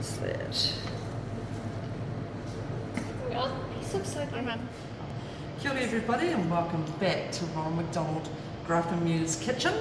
is that? Oh, piece of soap, man. Kia ora everybody and welcome back to Ronald McDonald Grafton Kitchen.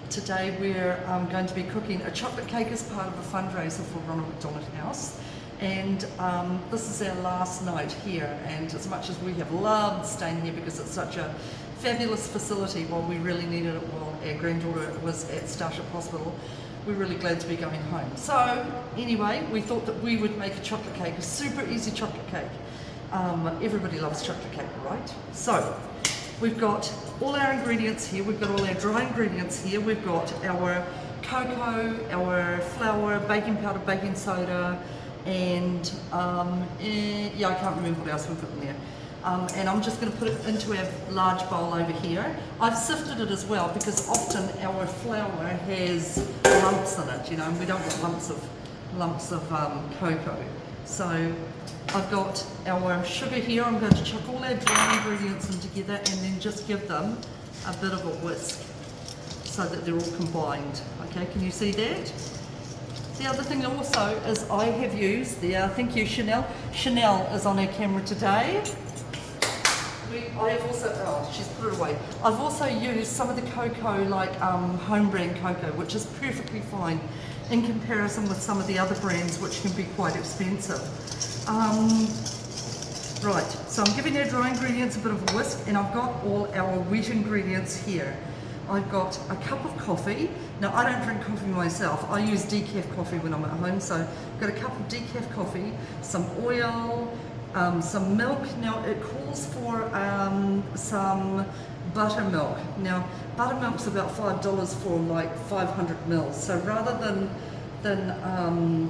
Today we're going to be cooking a chocolate cake as part of a fundraiser for Ronald McDonald House. And this is our last night here, and as much as we have loved staying here because it's such a fabulous facility, while we really needed it while our granddaughter was at Starship Hospital, we're really glad to be going home. So anyway, we thought that we would make a chocolate cake, a super easy chocolate cake. Everybody loves chocolate cake, right? So we've got all our ingredients here. We've got all our dry ingredients here. We've got our cocoa, our flour, baking powder, baking soda, and yeah, I can't remember what else we put in there. And I'm just going to put it into our large bowl over here. I've sifted it as well because often our flour has lumps in it, you know, and we don't want lumps of cocoa. So I've got our sugar here. I'm going to chuck all our dry ingredients in together and then just give them a bit of a whisk so that they're all combined. Okay, can you see that? The other thing also is I have used there, thank you Chanel. Chanel is on our camera today. I have also, oh, she's put it away. I've also used some of the cocoa, like home brand cocoa, which is perfectly fine in comparison with some of the other brands, which can be quite expensive. Right, so I'm giving our dry ingredients a bit of a whisk, and I've got all our wet ingredients here. I've got a cup of coffee. Now, I don't drink coffee myself. I use decaf coffee when I'm at home, so I've got a cup of decaf coffee, some oil, some milk. Now it calls for some buttermilk. Now buttermilk's about $5 for like 500 mils. So rather than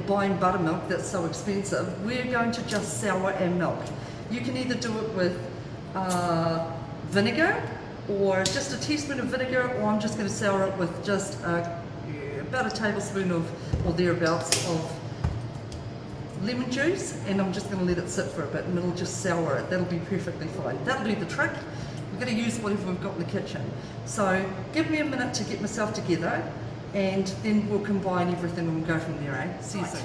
buying buttermilk that's so expensive, we're going to just sour our milk. You can either do it with vinegar, or just a teaspoon of vinegar, or I'm just going to sour it with just about a tablespoon of, or thereabouts, of lemon juice, and I'm just going to let it sit for a bit and it'll just sour it. That'll be perfectly fine. That'll do the trick. We're going to use whatever we've got in the kitchen. So give me a minute to get myself together and then we'll combine everything and we'll go from there, eh? See you soon.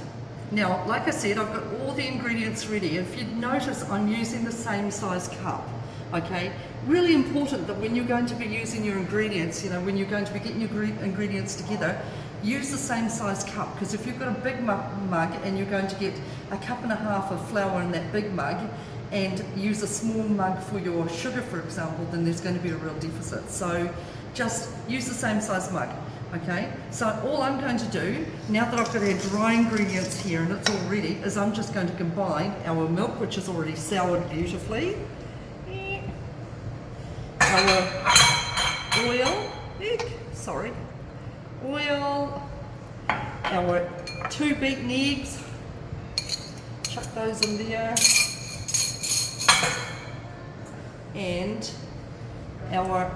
Now, like I said, I've got all the ingredients ready. If you notice, I'm using the same size cup, okay? Really important that when you're going to be using your ingredients, you know, when you're going to be getting your ingredients together, use the same size cup, because if you've got a big mug and you're going to get a cup and a half of flour in that big mug and use a small mug for your sugar, for example, then there's going to be a real deficit. So just use the same size mug, okay? So all I'm going to do, now that I've got our dry ingredients here and it's all ready, is I'm just going to combine our milk, which is already soured beautifully, our oil, oil, our 2 beaten eggs, chuck those in there, and our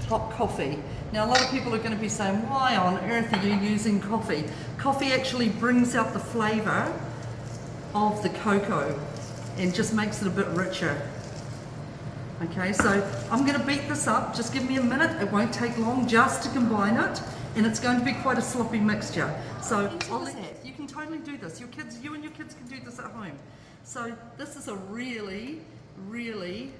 hot coffee. Now a lot of people are going to be saying, why on earth are you using coffee? Coffee actually brings out the flavour of the cocoa and just makes it a bit richer. Okay, so I'm going to beat this up. Just give me a minute. It won't take long just to combine it, and it's going to be quite a sloppy mixture. So I'll let you can totally do this. Your kids, you and your kids can do this at home. So this is a really, really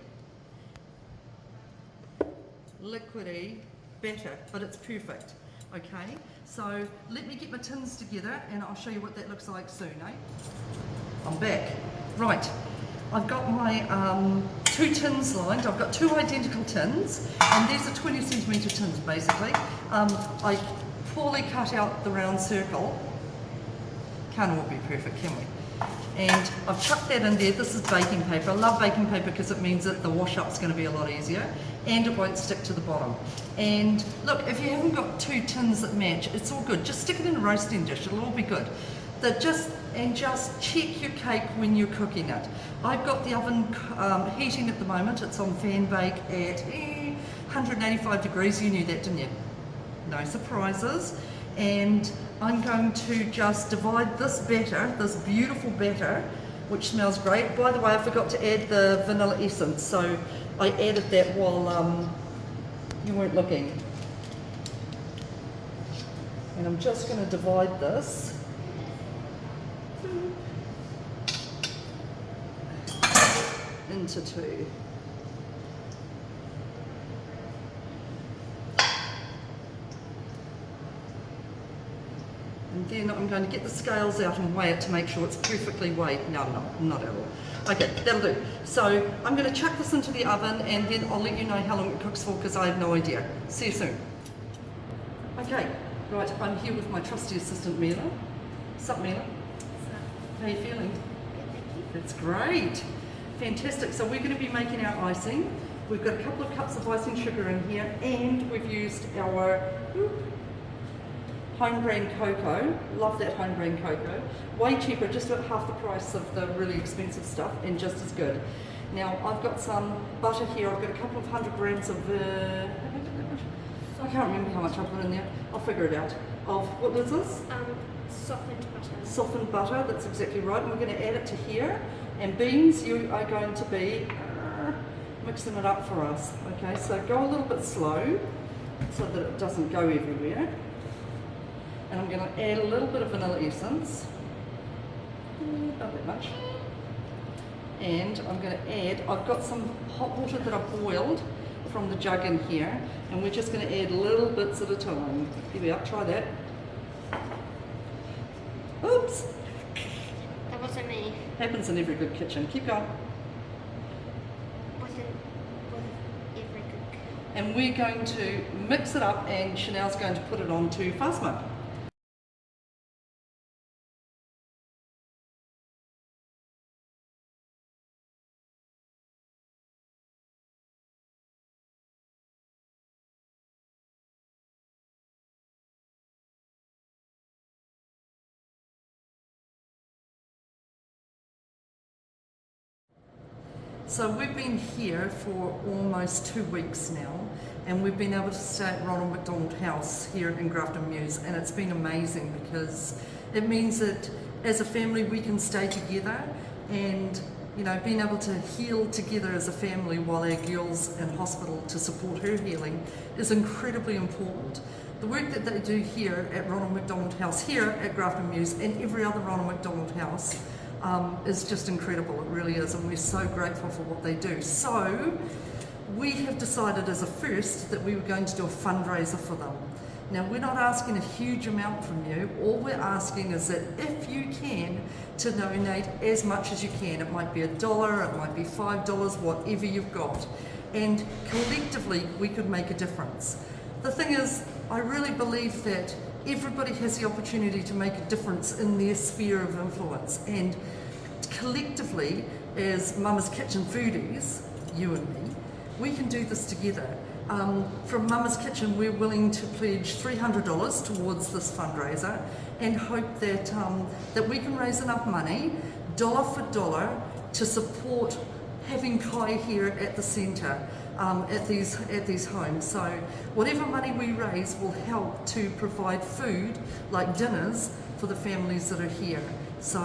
liquidy batter, but it's perfect. Okay, so let me get my tins together, and I'll show you what that looks like soon. Eh? I'm back. Right. I've got my 2 tins lined. I've got 2 identical tins, and these are 20 centimetre tins basically. I poorly cut out the round circle. Can't all be perfect, can we? And I've chucked that in there. This is baking paper. I love baking paper because it means that the wash up's going to be a lot easier and it won't stick to the bottom. And look, if you haven't got 2 tins that match, it's all good. Just stick it in a roasting dish. It'll all be good. Just check your cake when you're cooking it. I've got the oven heating at the moment. It's on fan bake at 185 degrees. You knew that, didn't you? No surprises. And I'm going to just divide this batter, this beautiful batter, which smells great. By the way, I forgot to add the vanilla essence, so I added that while you weren't looking. And I'm just going to divide this into 2. And then I'm going to get the scales out and weigh it to make sure it's perfectly weighed. No, not at all. Okay, that'll do. So I'm going to chuck this into the oven and then I'll let you know how long it cooks for because I have no idea. See you soon. Okay, right, I'm here with my trusty assistant Mila. Sup Mila? How are you feeling? Good, thank you. That's great. Fantastic. So we're going to be making our icing. We've got a couple of cups of icing sugar in here and we've used our home brand cocoa. Love that home brand cocoa. Way cheaper, just about half the price of the really expensive stuff and just as good. Now I've got some butter here. I've got a couple of 100 grams of I can't remember how much I put in there. I'll figure it out. Of what is this? Softened butter. Softened butter, that's exactly right. And we're going to add it to here. And beans, you are going to be mixing it up for us. Okay, so go a little bit slow so that it doesn't go everywhere. And I'm going to add a little bit of vanilla essence. Not that much. And I'm going to add, I've got some hot water that I've boiled from the jug in here, and we're just going to add little bits at a time. Here we are, try that. Oops! That wasn't me. Happens in every good kitchen. Keep going. Wasn't every good. And we're going to mix it up, and Chanel's going to put it on to fast smoke. So we've been here for almost 2 weeks now, and we've been able to stay at Ronald McDonald House here in Grafton Mews, and it's been amazing because it means that as a family we can stay together and, you know, being able to heal together as a family while our girl's in hospital to support her healing is incredibly important. The work that they do here at Ronald McDonald House, here at Grafton Mews, and every other Ronald McDonald House is just incredible. It really is, and we're so grateful for what they do. So we have decided as a first that we were going to do a fundraiser for them. Now we're not asking a huge amount from you. All we're asking is that if you can, to donate as much as you can. It might be $1, it might be $5, whatever you've got, and collectively we could make a difference. The thing is, I really believe that everybody has the opportunity to make a difference in their sphere of influence, and collectively as Mama's Kitchen Foodies, you and me, we can do this together. From Mama's Kitchen we're willing to pledge $300 towards this fundraiser and hope that, that we can raise enough money, dollar for dollar, to support having Kai here at the centre. At these homes. So whatever money we raise will help to provide food, like dinners, for the families that are here. So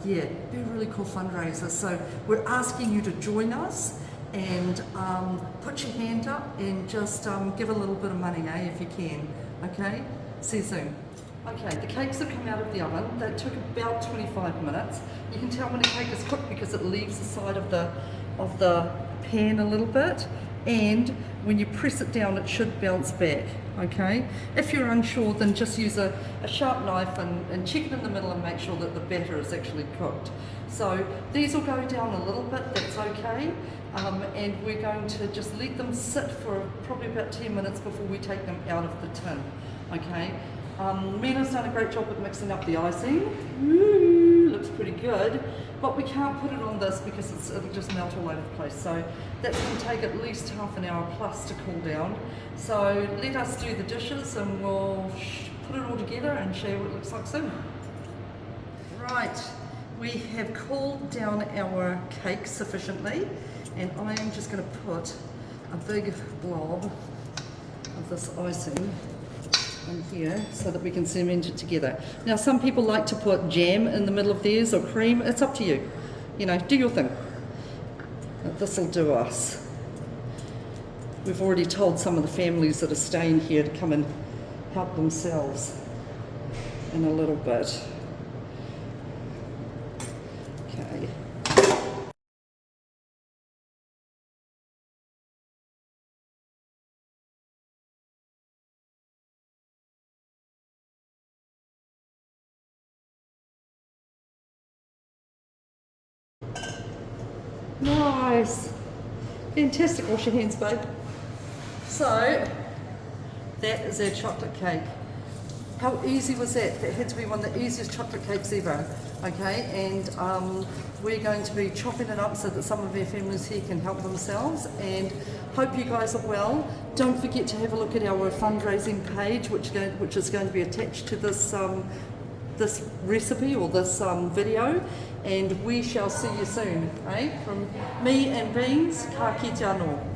yeah, it'd be a really cool fundraiser. So we're asking you to join us and put your hand up and just give a little bit of money, if you can. Okay? See you soon. Okay, the cakes have come out of the oven. That took about 25 minutes. You can tell when a cake is cooked because it leaves the side of the pan a little bit, and when you press it down it should bounce back. Okay, if you're unsure then just use a sharp knife and check it in the middle and make sure that the batter is actually cooked. So these will go down a little bit, that's okay, and we're going to just let them sit for probably about 10 minutes before we take them out of the tin. Okay, Mila's done a great job at mixing up the icing. Ooh, looks pretty good. But we can't put it on this because it'll just melt all over the place. So that's going to take at least half an hour plus to cool down. So let us do the dishes and we'll put it all together and show you what it looks like soon. Right, we have cooled down our cake sufficiently, and I am just going to put a big blob of this icing in here so that we can cement it together. Now some people like to put jam in the middle of theirs or cream. It's up to you. You know, do your thing. This will do us. We've already told some of the families that are staying here to come and help themselves in a little bit. Okay. Nice. Fantastic. Wash your hands, babe. So, that is our chocolate cake. How easy was that? That had to be one of the easiest chocolate cakes ever. Okay, and we're going to be chopping it up so that some of our families here can help themselves, and hope you guys are well. Don't forget to have a look at our fundraising page, which is going to be attached to this this recipe or this video, and we shall see you soon. From me and Beans, ka kite anō.